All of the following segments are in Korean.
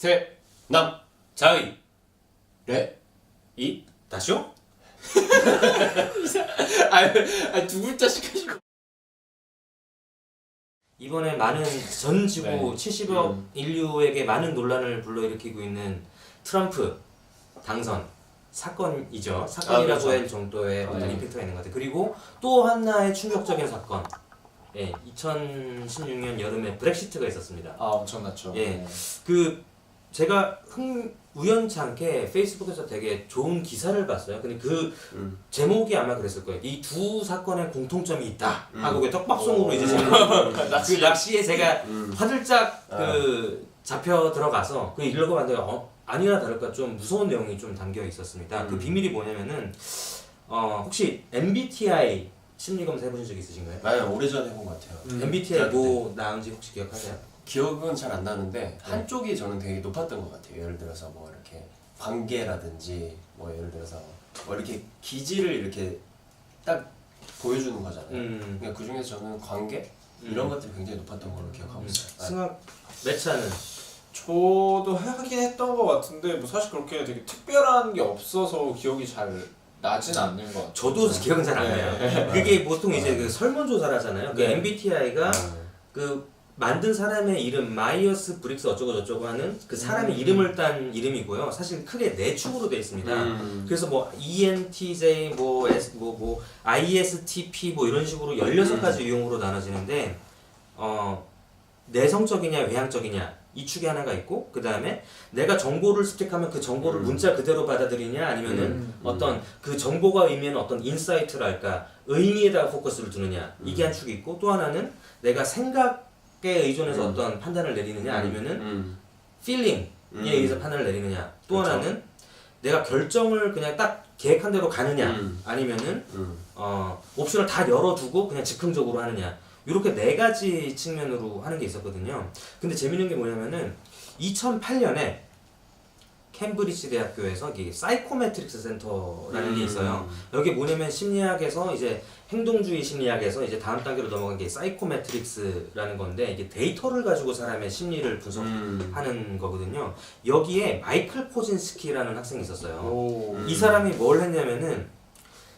셋, 남, 자의, 레. 이, 다쇼? 두 글자씩 하시고. 이번에 많은 전 지구 네. 70억 인류에게 많은 논란을 불러일으키고 있는 트럼프 당선 사건이죠. 사건이라고 그렇죠. 할 정도의 어떤 네. 임팩트가 있는 것 같아요. 그리고 또 하나의 충격적인 사건. 예, 2016년 여름에 브렉시트가 있었습니다. 엄청났죠. 예. 네. 그 제가 우연찮게 페이스북에서 되게 좋은 기사를 봤어요. 근데 그 제목이 아마 그랬을 거예요. 이 두 사건에 공통점이 있다 하고 그 떡밥송으로 이제 제가 그 낚시에 제가 화들짝 그 잡혀 들어가서 그 읽어봤는데 아니나 다를까 좀 무서운 내용이 좀 담겨 있었습니다. 그 비밀이 뭐냐면은 혹시 MBTI 심리 검사 해보신 적 있으신가요? 나는 오래전에 해본 것 같아요. MBTI 대학교 뭐 나은지 혹시 기억하세요? 기억은 잘 안 나는데 한쪽이 저는 되게 높았던 것 같아요. 예를 들어서 뭐 이렇게 관계라든지 뭐 예를 들어서 뭐 이렇게 기질을 이렇게 딱 보여주는 거잖아요. 그러니까 그 중에서 저는 관계 이런 것들이 굉장히 높았던 걸로 기억하고 있어요. 승학 매차는 저도 하긴 했던 것 같은데 뭐 사실 그렇게 되게 특별한 게 없어서 기억이 잘 나진 않는 것 같아요. 저도 기억은 잘 안 나요. 그게 보통 이제 그 설문조사를 하잖아요. 그 네. MBTI가 그 만든 사람의 이름 마이어스 브릭스 어쩌고 저쩌고 하는 그 사람의 이름을 딴 이름이고요. 사실 크게 네 축으로 되어 있습니다. 그래서 뭐 ENTJ 뭐 S 뭐 ISTP 뭐 이런 식으로 16가지 유형으로 나눠지는데 내성적이냐 외향적이냐 이 축이 하나가 있고 그 다음에 내가 정보를 습득하면 그 정보를 문자 그대로 받아들이냐 아니면은 어떤 그 정보가 의미하는 어떤 인사이트랄까 의미에다가 포커스를 두느냐 이게 한 축이 있고 또 하나는 내가 생각에 의존해서 어떤 판단을 내리느냐 아니면은 feeling에 의해서 판단을 내리느냐 또 그렇죠. 하나는 내가 결정을 그냥 딱 계획한 대로 가느냐 아니면은 옵션을 다 열어두고 그냥 즉흥적으로 하느냐 이렇게 네 가지 측면으로 하는 게 있었거든요. 근데 재밌는 게 뭐냐면은 2008년에 캠브리지 대학교에서 이게 사이코메트릭스 센터라는 게 있어요. 여기 뭐냐면 심리학에서 이제 행동주의 심리학에서 이제 다음 단계로 넘어간 게 사이코메트릭스라는 건데 이게 데이터를 가지고 사람의 심리를 분석하는 거거든요. 여기에 마이클 코진스키라는 학생이 있었어요. 이 사람이 뭘 했냐면은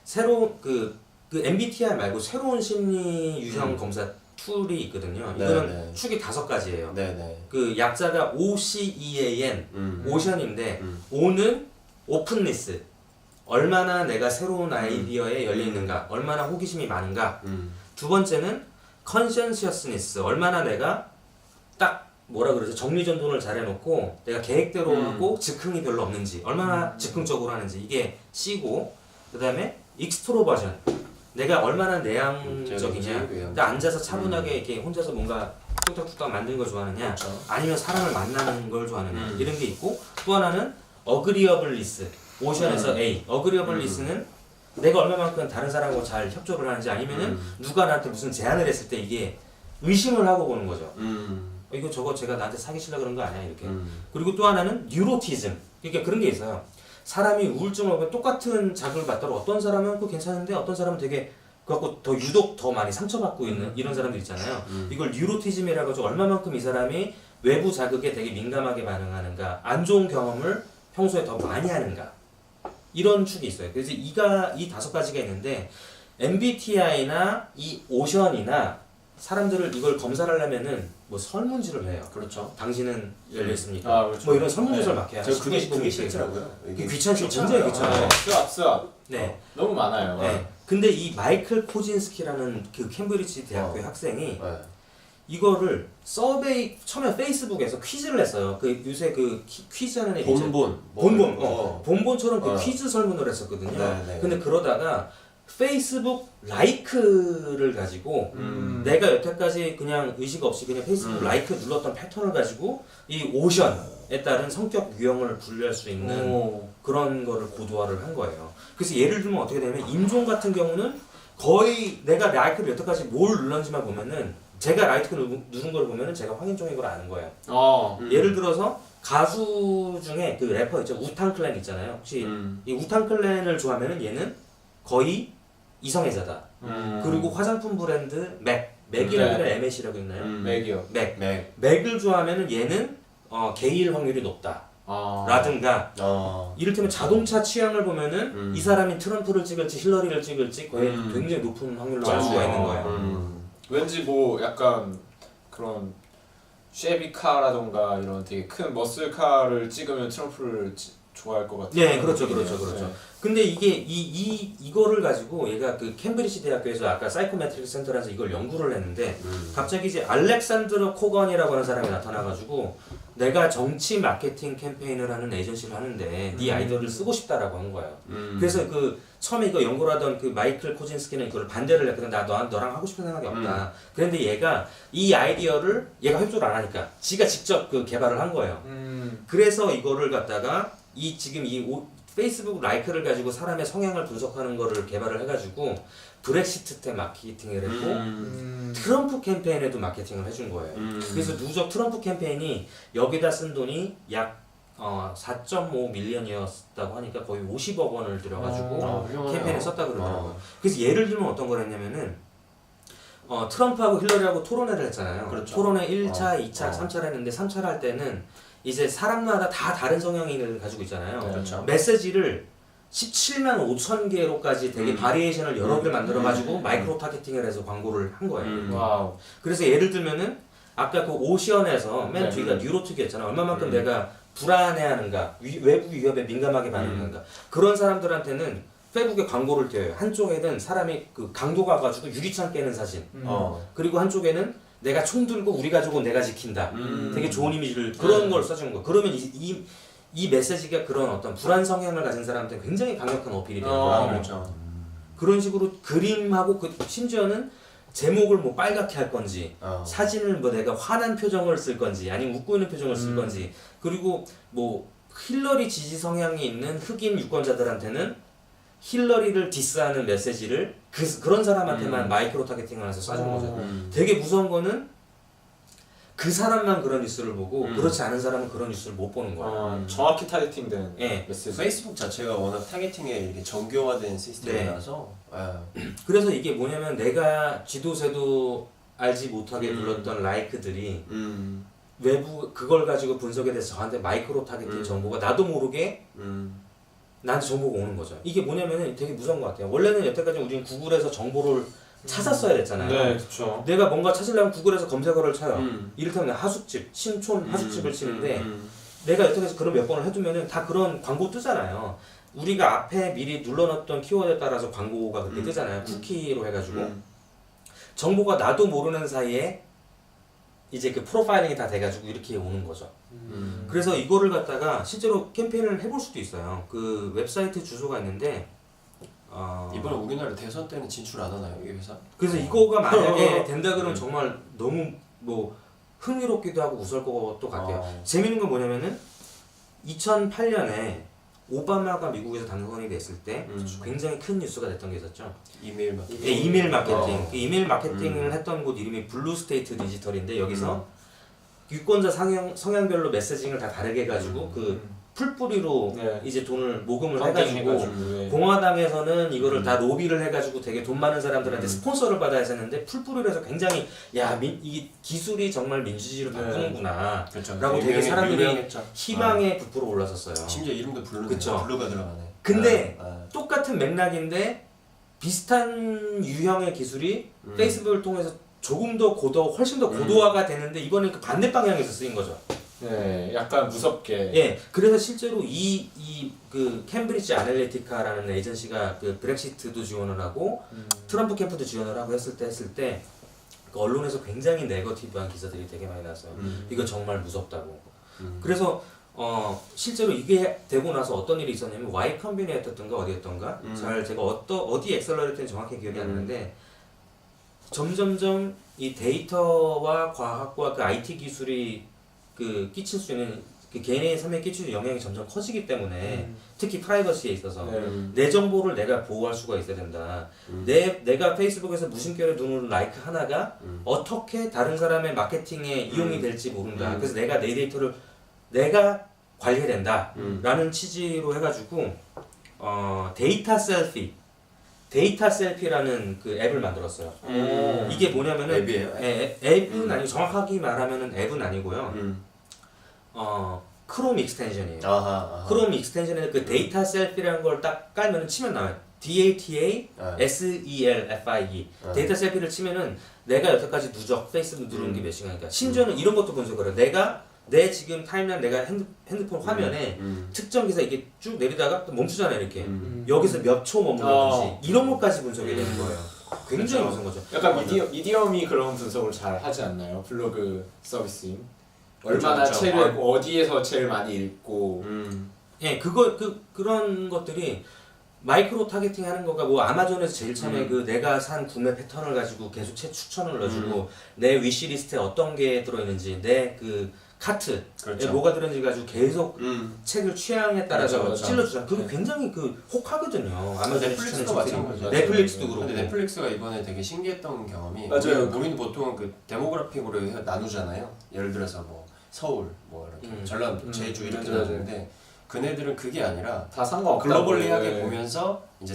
새로 그 MBTI 말고 새로운 심리 유형 검사 툴이 있거든요. 이거는 네. 축이 5가지예요. 네네. 그 약자가 OCEAN, 오션인데 O는 오픈리스, 얼마나 내가 새로운 아이디어에 열려 있는가, 얼마나 호기심이 많은가. 두 번째는 컨센셔스니스, 얼마나 내가 딱 뭐라 그러죠? 정리전돈을 잘 해놓고 내가 계획대로 하고 즉흥이 별로 없는지, 얼마나 즉흥적으로 하는지 이게 C고, 그 다음에 익스트로버전. 내가 얼마나 내향적이냐. 나 앉아서 차분하게 이렇게 혼자서 뭔가 뚝딱뚝딱 만드는 걸 좋아하느냐. 그렇죠. 아니면 사람을 만나는 걸 좋아하느냐. 이런 게 있고 또 하나는 어그리어블리스. 오션에서 A. 어그리어블리스는 내가 얼마만큼 다른 사람하고 잘 협조를 하는지 아니면은 누가 나한테 무슨 제안을 했을 때 이게 의심을 하고 보는 거죠. 이거 저거 제가 나한테 사기치려고 그런 거 아니야 이렇게. 그리고 또 하나는 뉴로티즘. 그러니까 그런 게 있어요. 사람이 우울증을 오면 똑같은 자극을 받더라도 어떤 사람은 그거 괜찮은데 어떤 사람은 되게 그래갖고 더 유독 더 많이 상처받고 있는 이런 사람들 있잖아요. 이걸 뉴로티즘이라고 해서 얼마만큼 이 사람이 외부 자극에 되게 민감하게 반응하는가, 안 좋은 경험을 평소에 더 많이 하는가 이런 축이 있어요. 그래서 이 5가지가 있는데 MBTI나 이 오션이나 사람들을 이걸 검사를 하려면은 뭐 설문지를 해요. 그렇죠. 당신은 열려 있습니까? 그렇죠. 뭐 이런 설문조사를 막 해요. 저 그게 싫더라고요. 이게 귀찮죠. 굉장히 귀찮아요. 스왑. 네. 너무 많아요. 네. 근데 이 마이클 코진스키라는 그 캠브리지 대학교의 학생이 네. 이거를 서베이 처음에 페이스북에서 퀴즈를 했어요. 그 요새 그 퀴즈 하는 애 있죠? 본본. 본본처럼 그 퀴즈 설문을 했었거든요. 네. 근데 그러다가 페이스북 라이크를 가지고 내가 여태까지 그냥 의식 없이 그냥 페이스북 라이크 눌렀던 패턴을 가지고 이 오션에 따른 성격 유형을 분류할 수 있는 그런 거를 고도화를 한 거예요. 그래서 예를 들면 어떻게 되냐면 임종 같은 경우는 거의 내가 라이크를 여태까지 뭘 눌렀는지만 보면은 제가 라이크 누른 걸 보면은 제가 확인종인 걸 아는 거예요. 예를 들어서 가수 중에 그 래퍼 있죠. 우탕 클랜 있잖아요. 혹시 이 우탕 클랜을 좋아하면은 얘는 거의 이성애자다. 그리고 화장품 브랜드 맥이라고 해야 MAC라고 있나요? 맥이요. 맥을 좋아하면은 얘는 게이일 확률이 높다. 아. 라든가 어. 이를테면 자동차 취향을 보면은 이 사람이 트럼프를 찍을지 힐러리를 찍을지 거의 굉장히 높은 확률로 알 수가 있는 거예요. 왠지 뭐 약간 그런 쉐비카라던가 이런 되게 큰 머슬카를 찍으면 트럼프를 좋아할 것 같아요. 네, 그렇죠. 네. 근데 이게 이거를 가지고 얘가 그 캠브리지 대학교에서 아까 사이코메트릭 센터에서 이걸 연구를 했는데 갑자기 이제 알렉산드로 코건이라고 하는 사람이 나타나가지고 내가 정치 마케팅 캠페인을 하는 에이전시를 하는데 네 아이디어를 쓰고 싶다라고 한 거예요. 그래서 그 처음에 이거 연구를 하던 그 마이클 코진스키는 이걸 반대를 했거든. 나 너랑 하고 싶은 생각이 없다. 그런데 얘가 이 아이디어를 얘가 협조를 안 하니까 지가 직접 그 개발을 한 거예요. 그래서 이거를 갖다가 지금 페이스북 라이크를 가지고 사람의 성향을 분석하는 거를 개발을 해가지고 브렉시트 때 마케팅을 했고 트럼프 캠페인에도 마케팅을 해준 거예요. 그래서 누적 트럼프 캠페인이 여기다 쓴 돈이 약 4.5 밀리언이었다고 하니까 거의 50억 원을 들여가지고 캠페인에 썼다 그러더라고요. 그래서 예를 들면 어떤 걸 했냐면은 트럼프하고 힐러리하고 토론회를 했잖아요. 그렇죠. 토론회 1차, 2차, 3차를 했는데 3차를 할 때는 이제 사람마다 다 다른 성향을 가지고 있잖아요. 그렇죠. 메시지를 17만 5천 개로까지 되게 바리에이션을 여러 개를 만들어가지고 마이크로 타겟팅을 해서 광고를 한 거예요. 와우. 그래서 예를 들면은 아까 그 오션에서 맨 뒤가 뉴로틱이었잖아. 얼마만큼 내가 불안해하는가, 외부 위협에 민감하게 반응하는가. 그런 사람들한테는 페북에 광고를 띄워요. 한쪽에는 사람이 그 강도 가가지고 유리창 깨는 사진. 그리고 한쪽에는 내가 총 들고 우리 가족은 내가 지킨다. 되게 좋은 이미지를 그런 걸 써주는 거야. 그러면 이 메시지가 그런 어떤 불안 성향을 가진 사람한테 굉장히 강력한 어필이 되는 거야. 그렇죠. 그런 식으로 그림하고 심지어는 제목을 뭐 빨갛게 할 건지 사진을 뭐 내가 화난 표정을 쓸 건지 아니면 웃고 있는 표정을 쓸 건지 그리고 뭐 힐러리 지지 성향이 있는 흑인 유권자들한테는 힐러리를 디스하는 메시지를 그런 사람한테만 마이크로 타겟팅을 해서 쏴준 거죠. 되게 무서운 거는 그 사람만 그런 뉴스를 보고 그렇지 않은 사람은 그런 뉴스를 못 보는 거야. 정확히 타겟팅된 예. 메시지. 페이스북 자체가 워낙 타겟팅에 이렇게 정교화된 시스템이라서 그래서 이게 뭐냐면 내가 지도새도 알지 못하게 눌렀던 라이크들이 외부 그걸 가지고 분석에 대해서 저한테 마이크로 타겟팅 정보가 나도 모르게 나한테 정보가 오는 거죠. 이게 뭐냐면 되게 무서운 것 같아요. 원래는 여태까지 우리는 구글에서 정보를 찾았어야 됐잖아요. 네, 그렇죠. 내가 뭔가 찾으려면 구글에서 검색어를 쳐요. 이를테면 하숙집, 신촌 하숙집을 치는데 내가 여태까지 그런 몇 번을 해두면은 다 그런 광고 뜨잖아요. 우리가 앞에 미리 눌러놨던 키워드에 따라서 광고가 그렇게 뜨잖아요. 쿠키로 해가지고 정보가 나도 모르는 사이에 이제 그 프로파일링이 다 돼가지고 이렇게 오는 거죠. 그래서 이거를 갖다가 실제로 캠페인을 해볼 수도 있어요. 그 웹사이트 주소가 있는데 이번에 우리나라 대선 때는 진출 안 하나요, 이 회사? 그래서 이거가 만약에 된다 그러면 정말 너무 뭐 흥미롭기도 하고 무서울 것도 같아요. 재밌는 건 뭐냐면은 2008년에 오바마가 미국에서 당선이 됐을 때 굉장히 큰 뉴스가 됐던 게 있었죠. 이메일 마케팅. 네, 이메일 마케팅. 그 이메일 마케팅을 했던 곳 이름이 블루스테이트 디지털인데 여기서 유권자 성향별로 메시징을 다 다르게 해가지고 그 풀뿌리로 이제 돈을 모금을 해가지고 공화당에서는 이거를 다 로비를 해가지고 되게 돈 많은 사람들한테 스폰서를 받아야 했는데 풀뿌리로 해서 굉장히 이 기술이 정말 민주주의를 바꾸는구나 그렇죠. 라고 되게 사람들이 유명했죠. 희망에 부풀어 올랐었어요. 심지어 이름도 블루네. 그쵸. 블루가 들어가네. 근데 똑같은 맥락인데 비슷한 유형의 기술이 페이스북을 통해서 조금 더 훨씬 더 고도화가 되는데 이번엔 그 반대 방향에서 쓰인 거죠. 네, 약간 무섭게. 예, 그래서 실제로 그 캠브리지 아날리티카라는 에이전시가 그 브렉시트도 지원을 하고 트럼프 캠프도 지원을 하고 했을 때 그 언론에서 굉장히 네거티브한 기사들이 되게 많이 나왔어요. 이거 정말 무섭다고. 그래서 실제로 이게 되고 나서 어떤 일이 있었냐면 Y 컴비네이터였던가 어디였던가 잘 제가 어디 엑셀러레이터인지 정확히 기억이 안 나는데 점점점 이 데이터와 과학과 그 IT 기술이 그 끼칠 수 있는 그 개인의 삶에 끼칠 수 있는 영향이 점점 커지기 때문에 특히 프라이버시에 있어서 내 정보를 내가 보호할 수가 있어야 된다. 내가 페이스북에서 무심결에 누르는 라이크 하나가 어떻게 다른 사람의 마케팅에 이용이 될지 모른다. 그래서 내가 내 데이터를 내가 관리해야 된다. 라는 취지로 해가지고 데이터 셀피라는 그 앱을 만들었어요. 이게 뭐냐면은 앱이에요? 앱은 아니고 정확하게 말하면은 앱은 아니고요. 크롬 익스텐션이에요. 아하. 크롬 익스텐션에 그 데이터 셀피라는 걸 딱 깔면 치면 나와요. DATA SELFIE 데이터 셀피를 치면은 내가 여태까지 누적 페이스북 누른 게 몇 시간이니까 심지어는 이런 것도 분석을 해요. 내가 내 지금 타임라인 내가 핸드폰 화면에 특정 기사 이게 쭉 내리다가 또 멈추잖아요 이렇게 여기서 몇 초 머물렀는지 이런 것까지 분석이 되는 거예요. 굉장히 무서운 거죠. 약간 미디엄이 그런 분석을 잘 하지 않나요? 블로그 서비스인 얼마나 그렇죠. 책을 어디에서 제일 많이 읽고 예, 그런 것들이 마이크로 타겟팅 하는 거가 뭐 아마존에서 제일 처음에 그 내가 산 구매 패턴을 가지고 계속 책 추천을 넣어주고 내 위시리스트에 어떤 게 들어있는지 내 그 카트에 그렇죠. 뭐가 들어있는지 가지고 계속 책을 취향에 따라서 맞아. 찔러주잖아. 그게 굉장히 그 혹하거든요. 아마존에 넷플릭스도 추천해 마찬가지죠. 넷플릭스도 그렇고. 근데 넷플릭스가 이번에 되게 신기했던 경험이 맞아요. 우리는 보통 그 데모그래픽으로 나누잖아요. 예를 들어서 뭐 서울, 뭐 이렇게 전라도, 제주 이렇게 맞아요. 나누는데 그네들은 그게 아니라 다 상관없다고. 글로벌리하게 네. 보면서 이제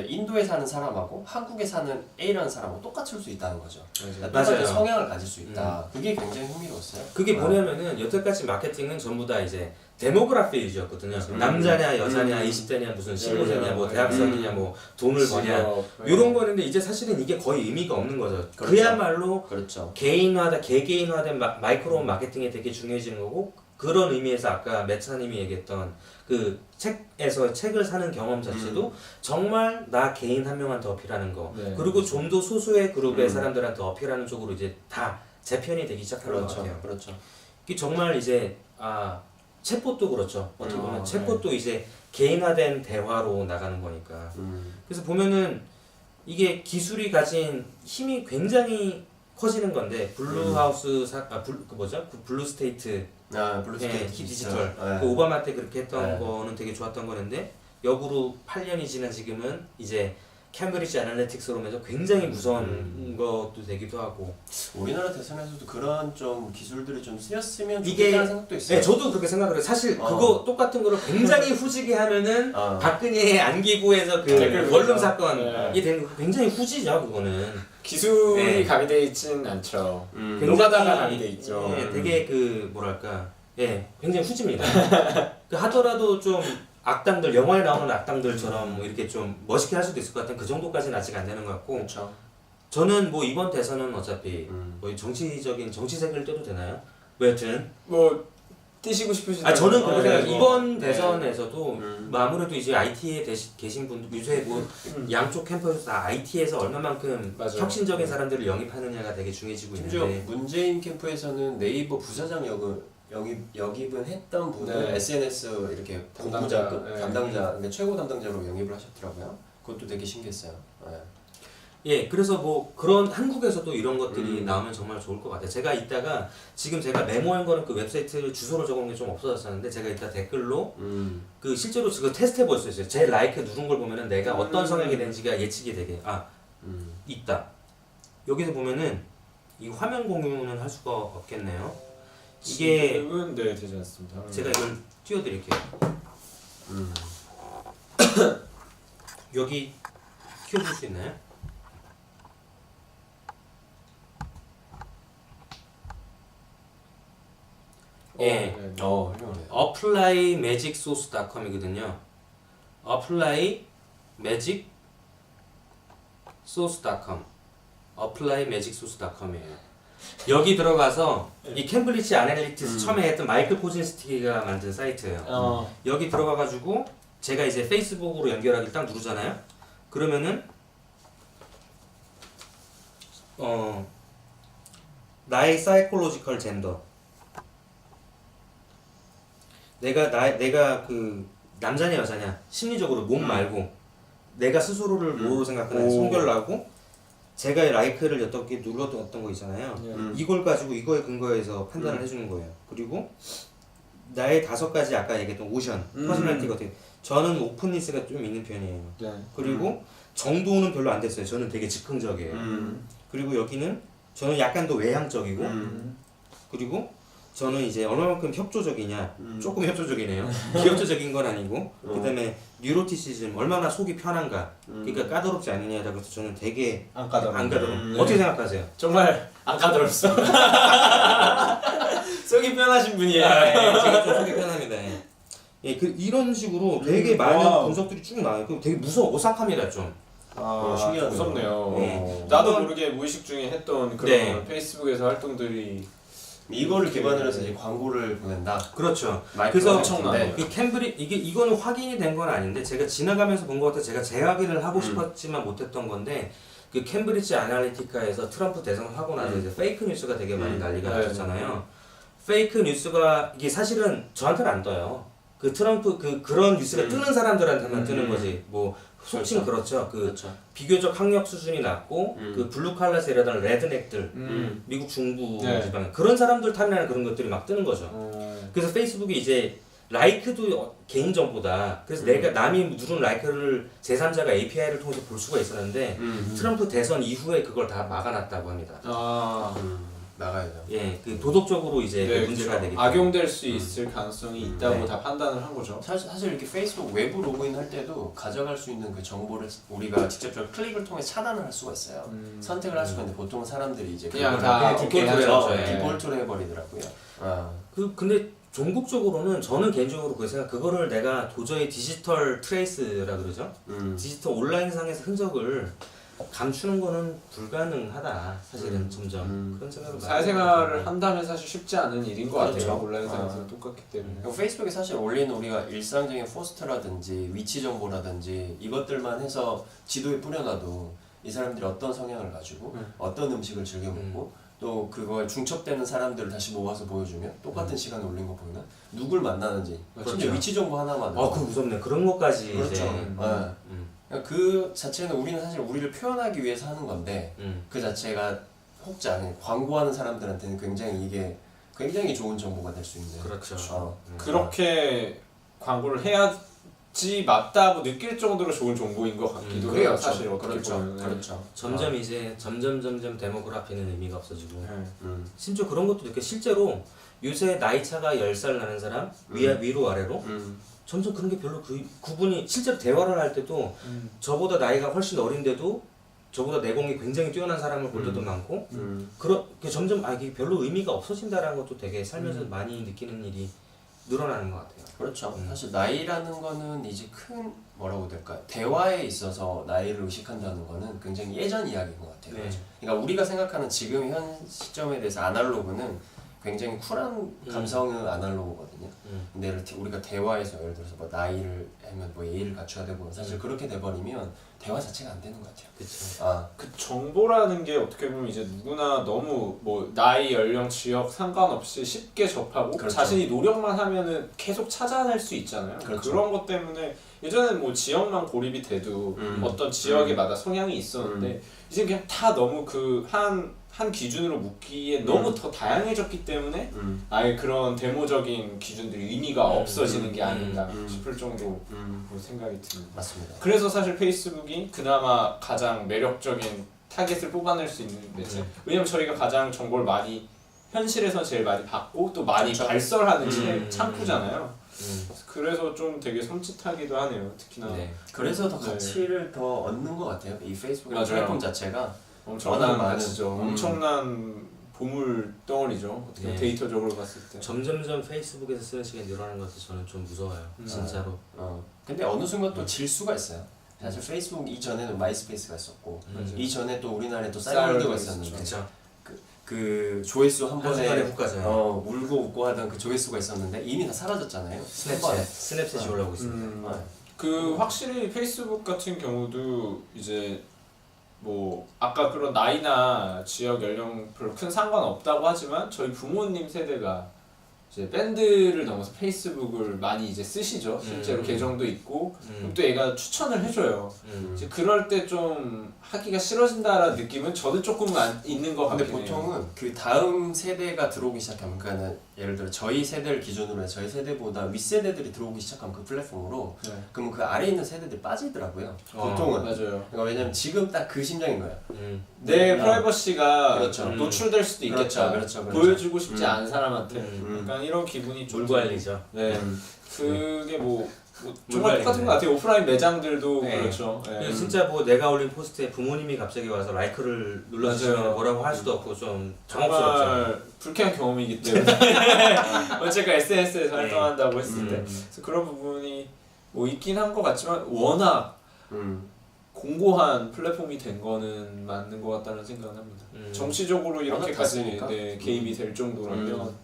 인도에 사는 사람하고 한국에 사는 A라는 사람하고 똑같을 수 있다는 거죠. 맞아요. 똑같은 맞아요. 성향을 가질 수 있다. 그게 굉장히 흥미로웠어요. 그게 뭐냐면은 여태까지 마케팅은 전부 다 이제 데모그래피 위주였거든요. 남자냐 여자냐 20대냐 무슨 15세냐 뭐 대학생이냐 뭐 돈을 버냐 이런 거였는데 이제 사실은 이게 거의 의미가 없는 거죠. 그렇죠. 그야말로 그렇죠. 개개인화된 마이크로 마케팅이 되게 중요해지는 거고 그런 의미에서 아까 매차님이 얘기했던 그 책에서 책을 사는 경험 자체도 정말 나 개인 한 명한테 어필하는 거 네. 그리고 좀 더 소수의 그룹의 사람들한테 어필하는 쪽으로 이제 다 재편이 되기 시작하는 것 그렇죠. 같아요. 그렇죠. 이게 정말 이제 챗봇도 그렇죠. 어떻게 보면 네. 챗봇도 이제 개인화된 대화로 나가는 거니까. 그래서 보면은 이게 기술이 가진 힘이 굉장히 커지는 건데 블루하우스 그 뭐죠? 그 블루스테이트 블루스테이트 디지털 네. 그 오바마 때 그렇게 했던 네. 거는 되게 좋았던 거는데 역으로 8년이 지난 지금은 이제 캠브리지 애널리틱스로 면서 굉장히 무서운 것도 되기도 하고 우리나라 대선에서도 그런 좀 기술들이 좀 쓰였으면 이게 좋겠다는 생각도 있어요. 네, 저도 그렇게 생각을 해요. 사실 그거 똑같은 거를 굉장히 후지게 하면은 박근혜 안기부에서 그 댓글 원룸 보죠. 사건이 네. 된 거 굉장히 후지죠 그거는. 기술이 네. 가미돼 있진 않죠. 음. 노가다가 가미돼 있죠. 예, 되게 그 뭐랄까 굉장히 후지입니다. 그 하더라도 좀 악당들 영화에 나오는 악당들처럼 뭐 이렇게 좀 멋있게 할 수도 있을 것 같은 그 정도까지는 아직 안 되는 것 같고 그렇죠. 저는 뭐 이번 대선은 어차피 뭐 정치적인 정치색을 떼도 되나요? 뭐 여튼 뭐 뛰시고 싶으시다. 아 저는 그렇게 생각해요. 뭐. 이번 네. 대선에서도 뭐 아무래도 이제 IT에 계신 분들 요새 뭐 양쪽 캠퍼에서 다 IT에서 얼마만큼 맞아요. 혁신적인 사람들을 영입하느냐가 되게 중요해지고 심지어 있는데 문재인 캠프에서는 네이버 부사장 영입은 했던 분을 네. SNS 이렇게 담당자, 본부장급 네. 담당자, 그러니까 최고 담당자로 영입을 하셨더라고요. 그것도 되게 신기했어요. 네. 예, 그래서 뭐 그런 한국에서도 이런 것들이 나오면 정말 좋을 것 같아요. 제가 이따가 지금 제가 메모한 거는 그 웹사이트 주소를 적은 게 좀 없어졌었는데 제가 이따 댓글로 그 실제로 지금 테스트 해볼 수 있어요. 제 라이크 누른 걸 보면은 내가 어떤 성향이 되는지가 예측이 되게 있다. 여기서 보면은 이 화면 공유는 할 수가 없겠네요. 이게 지금은 네 되지 않습니다. 제가 이걸 띄워드릴게요. 여기 키워줄 수 있나요? 예. 네. 훌륭하네요. applymagicsauce.com이거든요. applymagicsauce.com applymagicsauce.com이에요. 여기 들어가서 이 캠브리지 애널리틱스 처음에 했던 마이클 코진스키가 만든 사이트예요. 여기 들어가가지고 제가 이제 페이스북으로 연결하기 딱 누르잖아요. 그러면은 나의 사이콜로지컬 젠더 내가 그 남자냐 여자냐 심리적으로 몸 말고 내가 스스로를 뭐로 생각하는 성별로 하고 제가 라이크를 어떻게 눌렀던 거 있잖아요. 이걸 가지고 이거에 근거해서 판단을 해주는 거예요. 그리고 나의 5가지 아까 얘기했던 오션 퍼스널리티가 어떻게 저는 오픈니스가 좀 있는 편이에요. 네. 그리고 정도는 별로 안 됐어요. 저는 되게 즉흥적이에요. 그리고 여기는 저는 약간 더 외향적이고 그리고 저는 이제 얼마만큼 협조적이냐 조금 협조적이네요. 비협조적인 건 아니고 그 다음에 뉴로티시즘 얼마나 속이 편한가 그러니까 까다롭지 않느냐라고 해서 저는 되게 안 까다로워. 안 까다로워. 어떻게 생각하세요? 정말 안 까다롭어. 속이 편하신 분이에요. 제가 좀 속이 편합니다. 예, 그 이런 식으로 되게 많은 와우. 분석들이 쭉 나와요. 그리고 되게 오싹합니다 좀. 신기하네요. 무섭네요. 네. 나도 모르게 무의식 중에 했던 그런 네. 페이스북에서 활동들이 이거를 기반으로 해서 이제 광고를 보낸다. 그렇죠. 그래서 엄청나요. 이 이거는 확인이 된 건 아닌데 제가 지나가면서 본 것 같아. 제가 재확인을 하고 싶었지만 못했던 건데 그 캠브리지 아날리티카에서 트럼프 대선을 하고 나서 이제 페이크 뉴스가 되게 많이 난리가 네. 났잖아요. 페이크 뉴스가 이게 사실은 저한테는 안 떠요. 그 트럼프 그런 뉴스가 뜨는 사람들한테만 뜨는 거지. 뭐 속칭 그렇죠. 그렇죠. 비교적 학력 수준이 낮고 그 블루 칼라 세라던 레드넥들 미국 중부 네. 지방 그런 사람들 탓나는 그런 것들이 막 뜨는 거죠. 그래서 페이스북이 이제 라이크도 개인 정보다. 그래서 내가 남이 누른 라이크를 제3자가 API를 통해서 볼 수가 있었는데 트럼프 대선 이후에 그걸 다 막아놨다고 합니다. 나가야죠. 예, 그 도덕적으로 이제 네, 문제가 그렇죠. 되기 때문에. 악용될 수 있을 가능성이 있다고 네. 다 판단을 한 거죠. 사실 이렇게 페이스북 외부 로그인 할 때도 가져갈 수 있는 그 정보를 우리가 직접적으로 클릭을 통해 차단을 할 수가 있어요. 선택을 할 수가 있는데 보통 사람들이 이제 그냥 그거를 다 디폴트로 해야죠. 예. 디폴트로 해버리더라고요. 근데 종국적으로는 저는 개인적으로 그 생각 그거를 내가 도저히 디지털 트레이스라 그러죠. 디지털 온라인상에서 흔적을 감추는 거는 불가능하다. 사실은 점점 그런 생각을 사회생활을 한다면 사실 쉽지 않은 일인 것 그렇죠. 같아요. 온라인상에서 똑같기 때문에. 그리고 페이스북에 사실 올리는 우리가 일상적인 포스트라든지 위치 정보라든지 이것들만 해서 지도에 뿌려놔도 이 사람들이 어떤 성향을 가지고 어떤 음식을 즐겨 먹고 또 그거에 중첩되는 사람들을 다시 모아서 보여주면 똑같은 시간에 올린 거 보면 누굴 만나는지 심지어 위치 정보 하나만 그 무섭네. 그런 것까지 그렇죠. 이제. 그러니까 그 자체는 우리는 사실 우리를 표현하기 위해서 하는 건데 그 자체가 혹자 아니 광고하는 사람들한테는 굉장히 이게 굉장히 좋은 정보가 될 수 있는. 그렇죠. 그렇게 광고를 해야지 맞다고 느낄 정도로 좋은 정보인 것 같기도 해요. 그렇죠. 사실 어떻게 그렇죠. 보면. 그렇죠. 점점 이제 점점 데모그래피는 의미가 없어지고 네. 심지어 그런 것도 느껴. 실제로 요새 나이 차가 10살 나는 사람 위로 아래로 점점 그런 게 별로 구분이 실제로 대화를 할 때도 저보다 나이가 훨씬 어린데도 저보다 내공이 굉장히 뛰어난 사람을 볼 때도 많고 그렇게 점점 이게 별로 의미가 없어진다라는 것도 되게 살면서 많이 느끼는 일이 늘어나는 것 같아요. 그렇죠. 사실 나이라는 거는 이제 큰 뭐라고 해야 될까 대화에 있어서 나이를 의식한다는 거는 굉장히 예전 이야기인 것 같아요. 네. 그러니까 우리가 생각하는 지금 현 시점에 대해서 아날로그는 굉장히 쿨한 감성의 아날로그거든요. 근데 우리가 대화에서 예를 들어서 뭐 나이를 하면 뭐 예의를 갖춰야 되고 사실 그렇게 돼버리면 대화 자체가 안 되는 것 같아요. 그렇죠. 그 정보라는 게 어떻게 보면 이제 누구나 너무 뭐 나이, 연령, 지역 상관없이 쉽게 접하고 그렇죠. 자신이 노력만 하면은 계속 찾아낼 수 있잖아요. 그렇죠. 그런 것 때문에 예전에는 뭐 지역만 고립이 돼도 어떤 지역에마다 성향이 있었는데 이제 그냥 다 너무 그 한 기준으로 묶기에 너무 더 다양해졌기 때문에 아예 그런 데모적인 기준들이 의미가 없어지는 게 아닌가 싶을 정도로 생각이 듭니다. 맞습니다. 그래서 사실 페이스북이 그나마 가장 매력적인 타겟을 뽑아낼 수 있는 매체. 왜냐면 저희가 가장 정보를 많이 현실에서 제일 많이 받고 또 많이 그렇죠. 발설하는 창구잖아요. 그래서 좀 되게 섬찟하기도 하네요. 특히나 네. 그래서 더 네. 가치를 더 얻는 것 같아요. 이 페이스북이라는 맞아요. 플랫폼 자체가 엄청난 많은 가치죠. 엄청난 보물 덩어리죠. 어떻게 네. 데이터적으로 봤을 때. 점점점 페이스북에서 쓰는 시간이 늘어나는 것도 저는 좀 무서워요. 진짜로. 근데 어느 순간 또 질 수가 있어요. 사실 페이스북 이전에는 마이스페이스가 있었고 이전에 또 우리나라에 또 싸이월드가 있었는데 그렇죠. 그 조회수 한 한순간에 번에 훅 가죠. 울고 웃고 하던 그 조회수가 있었는데 이미 다 사라졌잖아요. 스냅챗이 올라오고 있습니다. 그 확실히 페이스북 같은 경우도 이제 뭐 아까 그런 나이나 지역 연령 별로 큰 상관없다고 하지만 저희 부모님 세대가 이제 밴드를 넘어서 페이스북을 많이 이제 쓰시죠. 실제로 계정도 있고 그럼 또 얘가 추천을 해줘요. 이제 그럴 때 좀 하기가 싫어진다라는 느낌은 저도 조금 있는 것 근데 같긴 해요. 보통은 그 다음 세대가 들어오기 시작하면 그러니까 예를 들어 저희 세대를 기준으로 해서 저희 세대보다 윗세대들이 들어오기 시작하면 그 플랫폼으로 네. 그러면 그 아래에 있는 세대들이 빠지더라고요. 보통은. 맞아요. 그러니까 왜냐면 지금 딱 그 심정인 거야. 내 프라이버시가 그렇죠. 노출될 수도 있겠다. 그렇죠. 보여주고 싶지 않은 사람한테. 그러니까 약간 이런 기분이 좀 물 관리죠. 네, 그게 뭐 물 정말 똑같은 관리네. 것 같아요. 오프라인 매장들도 네. 그렇죠. 네. 그리고 진짜 뭐 내가 올린 포스트에 부모님이 갑자기 와서 라이크를 눌러주시면 맞아요. 뭐라고 할 수도 없고 좀 정없었죠. 정말 불쾌한 경험이기 때문에 어쨌든 SNS에서 네. 활동한다고 했을 때 그래서 그런 부분이 뭐 있긴 한 것 같지만 워낙 공고한 플랫폼이 된 거는 맞는 것 같다는 생각을 합니다. 정치적으로 이렇게까지 탔으니까. 네, 개입이 될 정도라면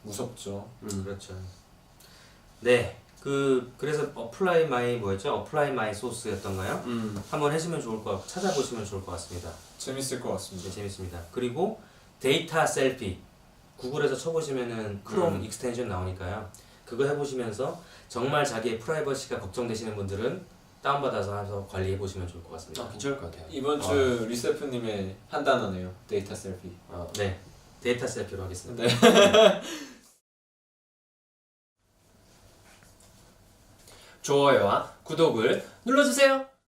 무섭죠. 그렇죠. 네. 그래서 어플라이 마이 뭐였죠? 어플라이 마이 소스였던가요? 한번 해주면 좋을 것 같고 찾아보시면 좋을 것 같습니다. 재밌을 것 같습니다. 네, 재밌습니다. 그리고 데이터 셀피 구글에서 쳐보시면은 크롬 익스텐션 나오니까요. 그거 해보시면서 정말 자기의 프라이버시가 걱정되시는 분들은 다운받아서 해서 관리해보시면 좋을 것 같습니다. 괜찮을 것 같아요. 이번 주 리세프님의 한 단어네요. 데이터 셀피. 네, 데이터 셀피로 하겠습니다. 네. 좋아요와 구독을 눌러주세요.